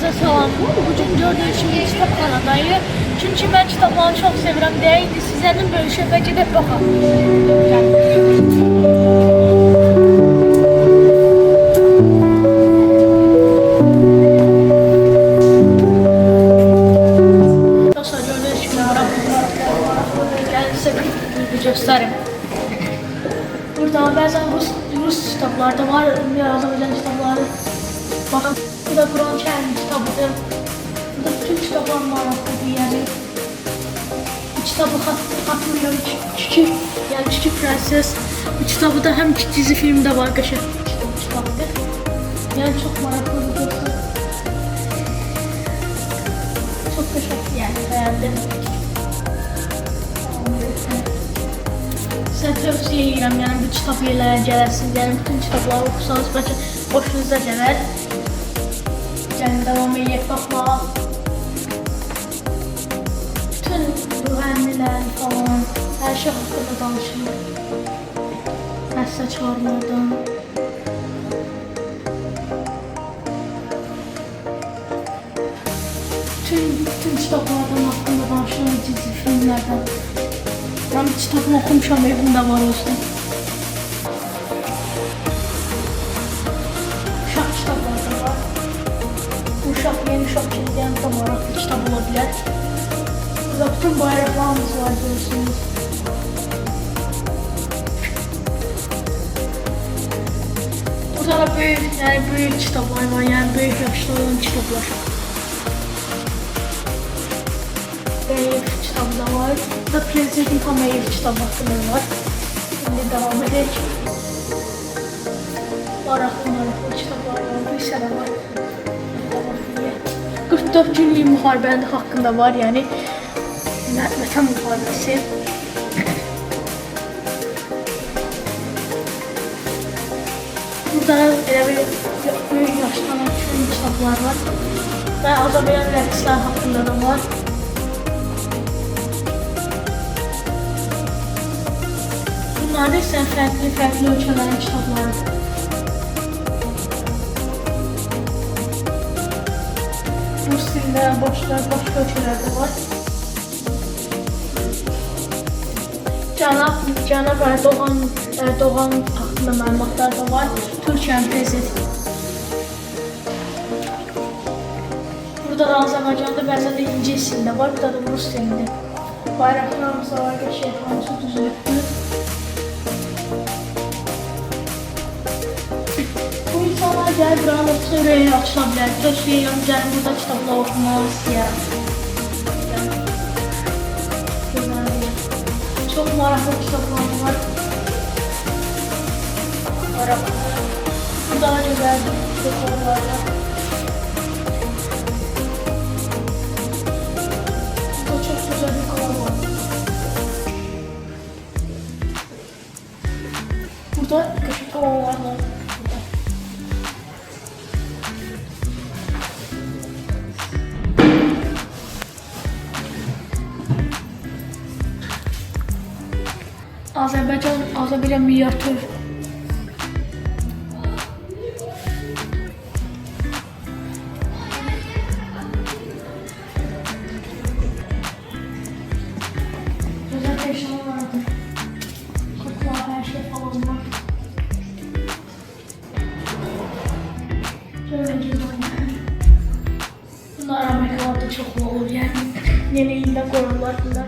Arkadaşlar salam. Bugün gördüğünüz gibi kitabxanadayım. Çünkü ben kitapları çok seviyorum. Deyince sizlerin bölüşüp ve gidip bakalım. Dostlar gördüğünüz gibi ben size bir göstereyim. Burada bazen Rus kitapları da var, Azerbaycan kitapları. Bakın, bu da Kur'an Kerim kitabıdır. Burada bütün kitaplar maraqlıdır, yani. Bu kitabı hatırlıyorum, yani Küçük Prenses. Bu kitabı da hem dizi filmde var, qəşəng kitabdır. Yani çok maraqlıdır. Çok qəşəng, yani beğendim. Size tövsiye edirəm, yəni bu kitab ilə gələsiniz, yəni bütün kitabları oxusanız bəlkə hoşunuza gələr. Yəni davam edək baxmağa. Bütün müğənnilər falan, hər şey haqqında danışılır. Həssə çağırmadan. Bütün kitablardan haqqında danışılır, dizi filmlərdən. Ben bir kitabını okumuşam, evimde var olsun. Uşaq kitabları da var. Uşaq, yeni uşaq kilidiyən də maraqlı kitab ola bilər. Burada bütün bayraqlarımız var, görürsünüz. Burada da büyük kitablar var, yani büyük yaşlı olan kitablar. Kitabı da var. Burada Prezident İlham Əliyev kitabı hakkında var. Şimdi devam edelim. Maraqlı kitablar var. Bir sənə var. 44 günlük müharibənin hakkında var, yani Vətən müharibəsi. Burada büyük yaşlanan kitablar var. Ve Azərbaycan rəqslər hakkında da var. Bunlar da ise farklı ölçülerin kitapları. Rus dilinde başka ölçülerde var. Cənab Erdoğan hakkında məlumatlar da var. Türkiye'nin prezidenti. Burada da Azerbaycan'da bəzən də İngiliz dilində var, burada da Rus dilində. Bayraqlarımız da var, qəşəng hamısı düzülübdür. Bu insanlar gəlib buranın otursa ürəyi açıla bilər. Tövsiyə edirəm, gəlin burada kitablar oxumağı istəyirəm. Çok maraqlı kitablar var. Burada da güzel kitablar var. Burada çok güzel bir kola var. Burada küçük kovalar var. Azerbaycan minyatür. Güzel eşyalar vardır. Kutular, her şey falan var. Şöyle güzel. Bunlar Amerikalarda çok olur, yani yeni ilde koyarlar bunlar.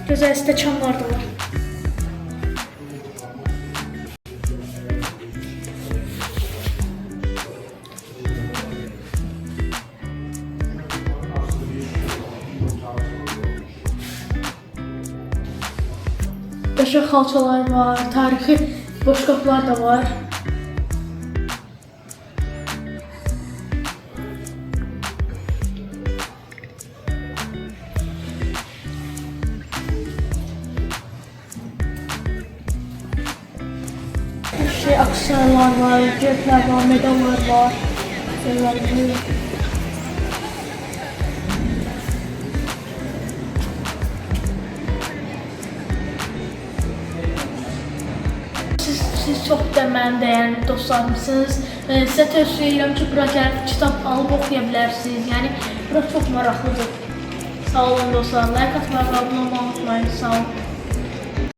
Güzel steçanlar da var. Qəşəng xalçalar var, tarixi boşqablar da var. Aksesuarlar var, cepler var, medallar var. Siz çok da mən dəyərli dostlarımsınız. Sizə tövsiyə edirəm ki, bura gəlib kitab alıb oxuya bilərsiniz. Yəni, bura çox maraqlıdır. Sağ olun dostlar. Like atmayı və abunə olmayı unutmayın. Sağ olun.